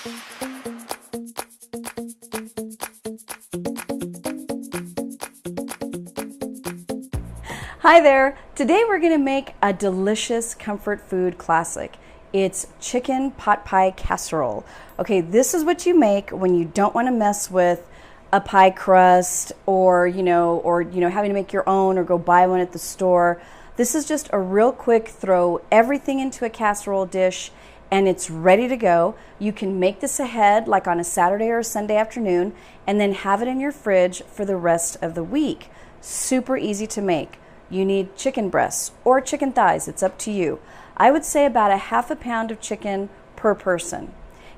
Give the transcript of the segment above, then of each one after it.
Hi there! Today we're going to make a delicious comfort food classic. It's chicken pot pie casserole. Okay, this is what you make when you don't want to mess with a pie crust or having to make your own or go buy one at the store. This is just a real quick throw everything into a casserole dish and it's ready to go. You can make this ahead like on a Saturday or a Sunday afternoon and then have it in your fridge for the rest of the week. Super easy to make. You need chicken breasts or chicken thighs, it's up to you. I would say about a half a pound of chicken per person.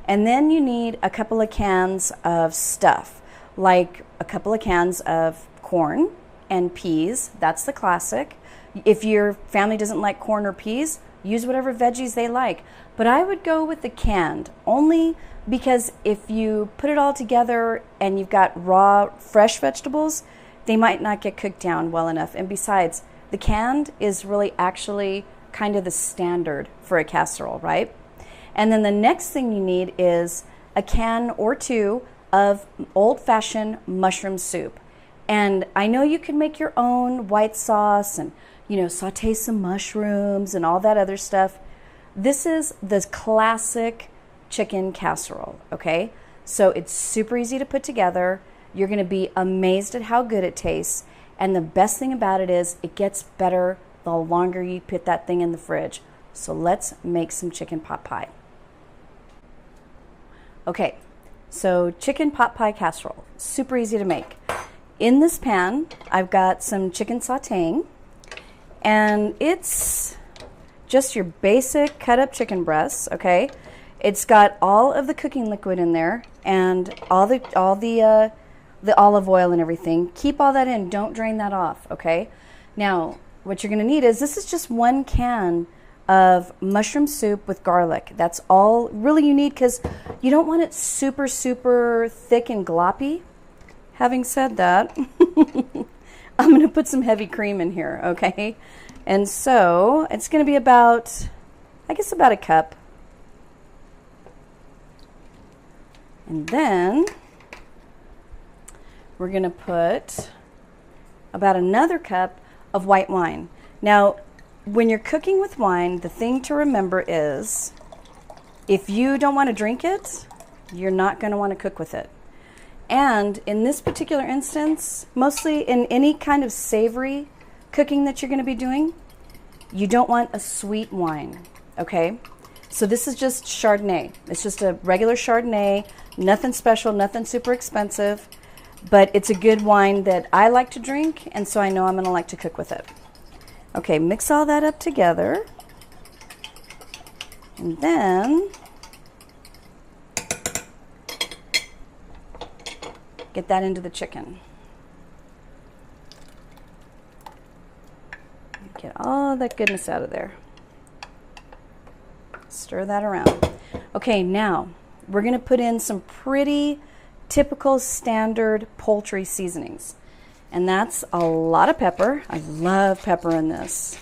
And then you need a couple of cans of stuff, like a couple of cans of corn and peas. That's the classic. If your family doesn't like corn or peas, use whatever veggies they like. But I would go with the canned, only because if you put it all together and you've got raw, fresh vegetables, they might not get cooked down well enough. And besides, the canned is really actually kind of the standard for a casserole, right? And then the next thing you need is a can or two of old-fashioned mushroom soup. And I know you can make your own white sauce and, saute some mushrooms and all that other stuff. This is the classic chicken casserole, okay? So it's super easy to put together. You're going to be amazed at how good it tastes. And the best thing about it is it gets better the longer you put that thing in the fridge. So let's make some chicken pot pie. Okay, so chicken pot pie casserole, super easy to make. In this pan, I've got some chicken sauteing, and it's just your basic cut up chicken breasts, okay? It's got all of the cooking liquid in there and all the olive oil and everything. Keep all that in, don't drain that off, okay? Now, what you're gonna need is, this is just 1 can of mushroom soup with garlic. That's all really you need, because you don't want it super, super thick and gloppy. Having said that, I'm gonna put some heavy cream in here, okay? And so, it's gonna be about a cup. And then, we're going to put about another cup of white wine. Now, when you're cooking with wine, the thing to remember is if you don't want to drink it, you're not going to want to cook with it. And in this particular instance, mostly in any kind of savory cooking that you're going to be doing, you don't want a sweet wine, okay? So this is just Chardonnay. It's just a regular Chardonnay, nothing special, nothing super expensive. But it's a good wine that I like to drink, and so I know I'm going to like to cook with it. Okay, mix all that up together. And then get that into the chicken. Get all that goodness out of there. Stir that around. Okay, now we're going to put in some pretty typical standard poultry seasonings. And that's a lot of pepper. I love pepper in this.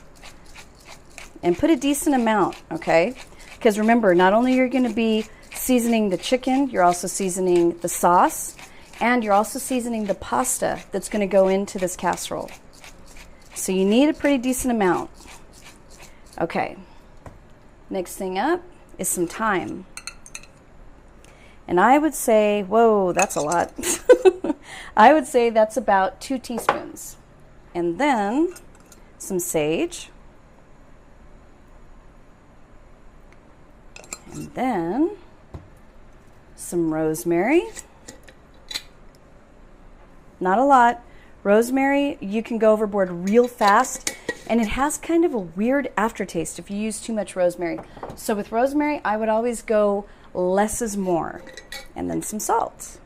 And put a decent amount, okay? Because remember, not only are you going to be seasoning the chicken, you're also seasoning the sauce, and you're also seasoning the pasta that's going to go into this casserole. So you need a pretty decent amount. Okay. Next thing up is some thyme. And I would say, whoa, that's a lot. I would say that's about 2 teaspoons. And then some sage. And then some rosemary. Not a lot. Rosemary, you can go overboard real fast, and it has kind of a weird aftertaste if you use too much rosemary. So with rosemary, I would always go less is more. And then some salt.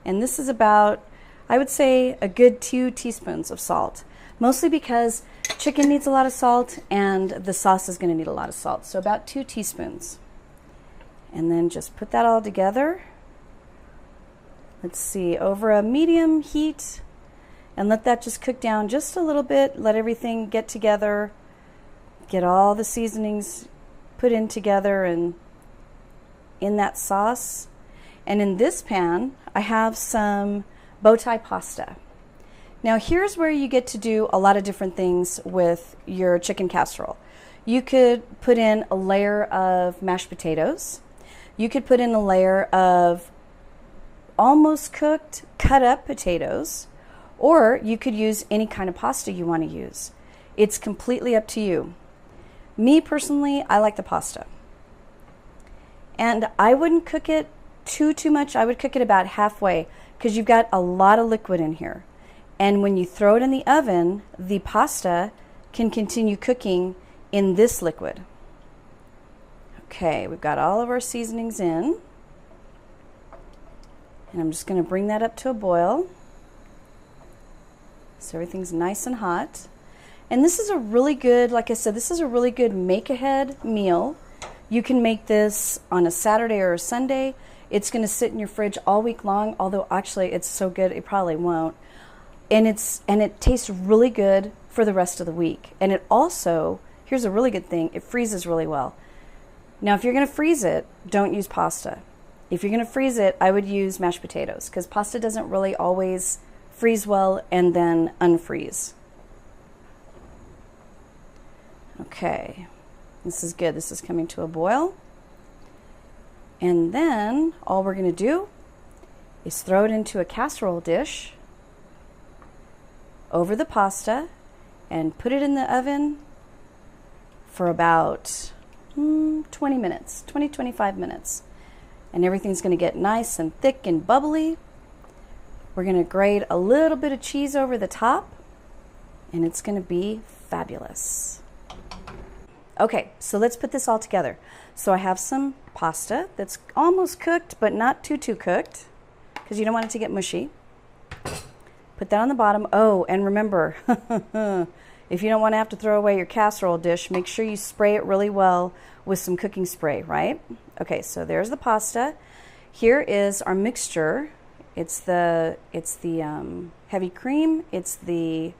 And this is about, I would say, a good 2 teaspoons of salt. Mostly because chicken needs a lot of salt and the sauce is going to need a lot of salt. So about 2 teaspoons. And then just put that all together. Let's see, over a medium heat, and let that just cook down just a little bit. Let everything get together. Get all the seasonings put in together, and in that sauce. And in this pan, I have some bow tie pasta. Now here's where you get to do a lot of different things with your chicken casserole. You could put in a layer of mashed potatoes. You could put in a layer of almost cooked, cut up potatoes, or you could use any kind of pasta you want to use. It's completely up to you. Me personally, I like the pasta. And I wouldn't cook it too much. I would cook it about halfway because you've got a lot of liquid in here. And when you throw it in the oven, the pasta can continue cooking in this liquid. Okay, we've got all of our seasonings in. And I'm just going to bring that up to a boil. So everything's nice and hot. And this is a really good, like I said, this is a really good make-ahead meal. You can make this on a Saturday or a Sunday. It's going to sit in your fridge all week long, although actually it's so good it probably won't. And it tastes really good for the rest of the week. And it also, here's a really good thing, it freezes really well. Now if you're going to freeze it, don't use pasta. If you're going to freeze it, I would use mashed potatoes because pasta doesn't really always freeze well and then unfreeze. Okay, this is good. This is coming to a boil. And then all we're going to do is throw it into a casserole dish over the pasta and put it in the oven for about 20 minutes, 25 minutes. And everything's going to get nice and thick and bubbly. We're going to grate a little bit of cheese over the top, and it's going to be fabulous. Okay, so let's put this all together. So I have some pasta that's almost cooked, but not too cooked, because you don't want it to get mushy. Put that on the bottom. Oh, and remember, if you don't want to have to throw away your casserole dish, make sure you spray it really well with some cooking spray, right? Okay, so there's the pasta. Here is our mixture. It's the heavy cream. It's the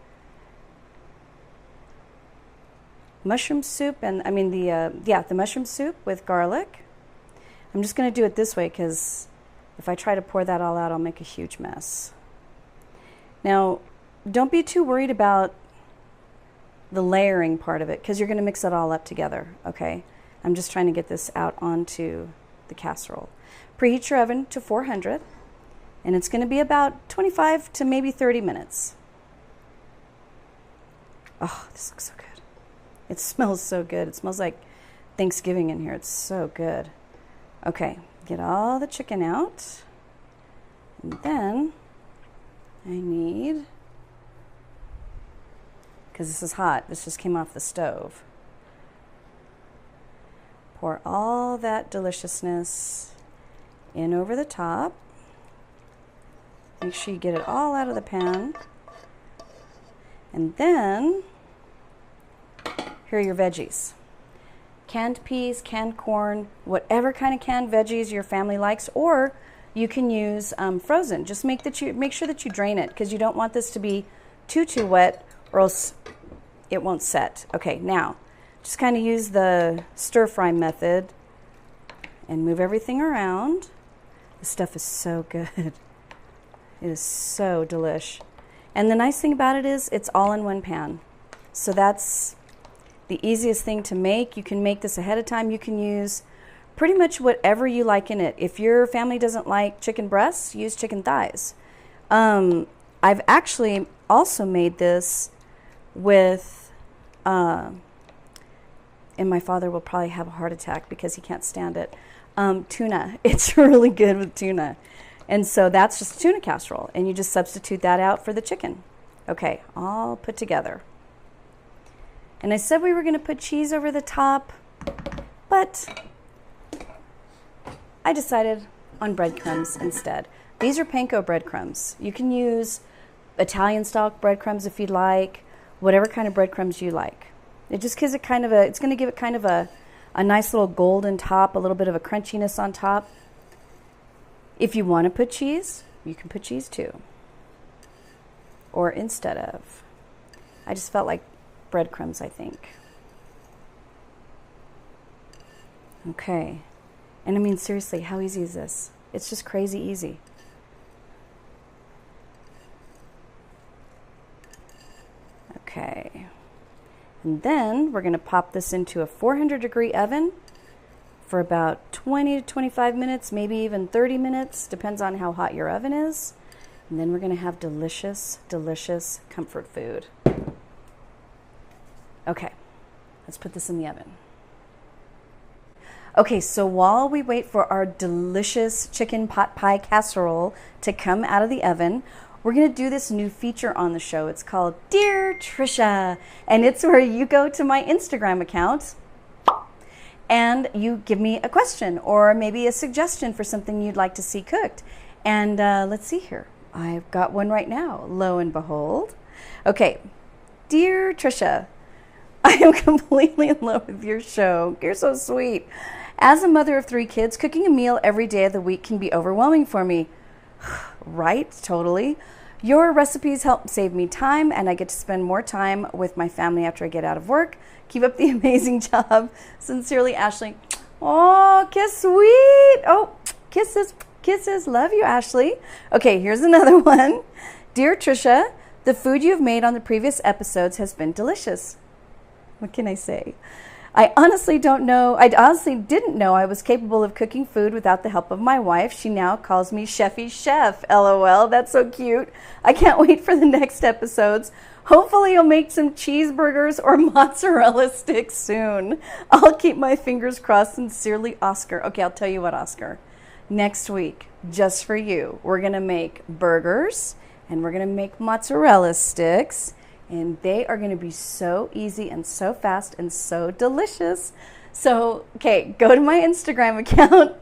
mushroom soup, and the mushroom soup with garlic. I'm just going to do it this way because if I try to pour that all out, I'll make a huge mess. Now, don't be too worried about the layering part of it because you're going to mix it all up together, okay? I'm just trying to get this out onto the casserole. Preheat your oven to 400, and it's going to be about 25 to maybe 30 minutes. Oh, this looks so good. It smells so good. It smells like Thanksgiving in here. It's so good. Okay, get all the chicken out. And then I need, because this is hot, this just came off the stove. Pour all that deliciousness in over the top. Make sure you get it all out of the pan. And then, here are your veggies. Canned peas, canned corn, whatever kind of canned veggies your family likes, or you can use frozen. Just make sure that you drain it because you don't want this to be too wet or else it won't set. Okay, now just kind of use the stir fry method and move everything around. This stuff is so good. It is so delish. And the nice thing about it is it's all in one pan. So that's the easiest thing to make. You can make this ahead of time. You can use pretty much whatever you like in it. If your family doesn't like chicken breasts, use chicken thighs. I've actually also made this with, and my father will probably have a heart attack because he can't stand it, tuna. It's really good with tuna. And so that's just a tuna casserole, and you just substitute that out for the chicken. Okay, all put together. And I said we were going to put cheese over the top, but I decided on breadcrumbs instead. These are panko breadcrumbs. You can use Italian style breadcrumbs if you'd like, whatever kind of breadcrumbs you like. It just gives it kind of it's going to give it kind of a nice little golden top, a little bit of a crunchiness on top. If you want to put cheese, you can put cheese too. Or instead of. I just felt like breadcrumbs, I think. Okay. And I mean, seriously, how easy is this? It's just crazy easy. Okay. And then we're going to pop this into a 400-degree oven for about 20 to 25 minutes, maybe even 30 minutes, depends on how hot your oven is. And then we're going to have delicious, delicious comfort food. Okay, let's put this in the oven. Okay, so while we wait for our delicious chicken pot pie casserole to come out of the oven, we're going to do this new feature on the show. It's called Dear Trisha, and it's where you go to my Instagram account and you give me a question or maybe a suggestion for something you'd like to see cooked. And let's see here. I've got one right now, lo and behold. Okay, Dear Trisha, I am completely in love with your show. You're so sweet. As a mother of 3 kids, cooking a meal every day of the week can be overwhelming for me. Right, totally. Your recipes help save me time, and I get to spend more time with my family after I get out of work. Keep up the amazing job. Sincerely, Ashley. Oh, kiss sweet. Oh, kisses, kisses. Love you, Ashley. Okay, here's another one. Dear Trisha, the food you've made on the previous episodes has been delicious. What can I say? I honestly didn't know I was capable of cooking food without the help of my wife. She now calls me Chefy Chef. LOL. That's so cute. I can't wait for the next episodes. Hopefully you'll make some cheeseburgers or mozzarella sticks soon. I'll keep my fingers crossed. Sincerely, Oscar. Okay, I'll tell you what, Oscar. Next week, just for you, we're going to make burgers and we're going to make mozzarella sticks. And they are going to be so easy and so fast and so delicious. So, okay, go to my Instagram account.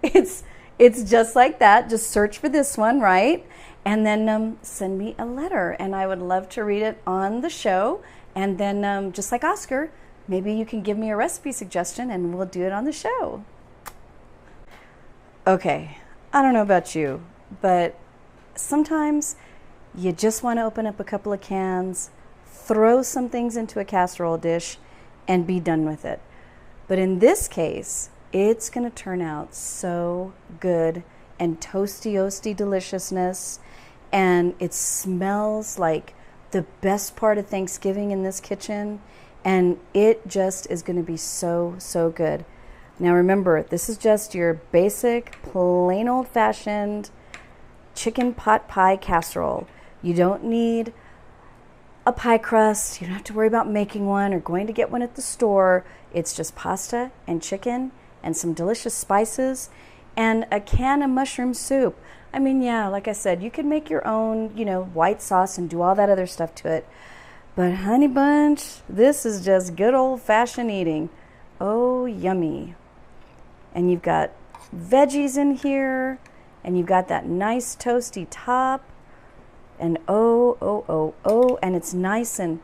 It's just like that. Just search for this one, right? And then send me a letter. And I would love to read it on the show. And then just like Oscar, maybe you can give me a recipe suggestion and we'll do it on the show. Okay, I don't know about you, but sometimes you just want to open up a couple of cans, throw some things into a casserole dish, and be done with it. But in this case, it's going to turn out so good and toasty-oasty deliciousness, and it smells like the best part of Thanksgiving in this kitchen, and it just is going to be so, so good. Now remember, this is just your basic, plain old-fashioned chicken pot pie casserole. You don't need a pie crust. You don't have to worry about making one or going to get one at the store. It's just pasta and chicken and some delicious spices and a can of mushroom soup. I mean, yeah, like I said, you can make your own, white sauce and do all that other stuff to it. But honey bunch, this is just good old-fashioned eating. Oh, yummy. And you've got veggies in here and you've got that nice toasty top. And and it's nice and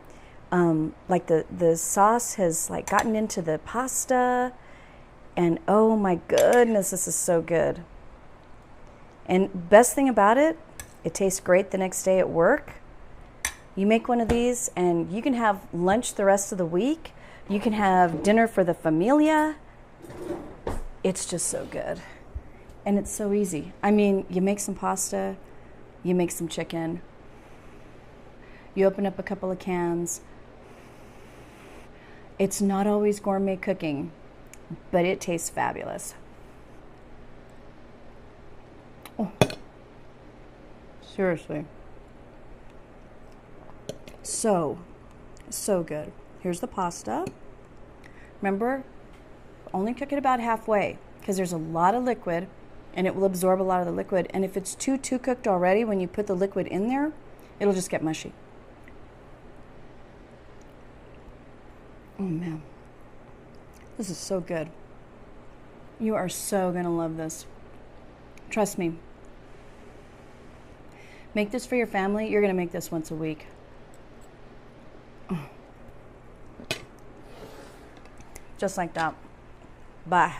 like the sauce has like gotten into the pasta, and oh my goodness, this is so good. And best thing about it, it tastes great the next day at work. You make one of these and you can have lunch the rest of the week. You can have dinner for the familia. It's just so good. And it's so easy. I mean, you make some pasta, you make some chicken, you open up a couple of cans. It's not always gourmet cooking, but it tastes fabulous. Oh, seriously. So good. Here's the pasta. Remember, only cook it about halfway because there's a lot of liquid and it will absorb a lot of the liquid. And if it's too cooked already, when you put the liquid in there, it'll just get mushy. Oh man, this is so good. You are so gonna love this. Trust me. Make this for your family. You're gonna make this once a week. Just like that. Bye.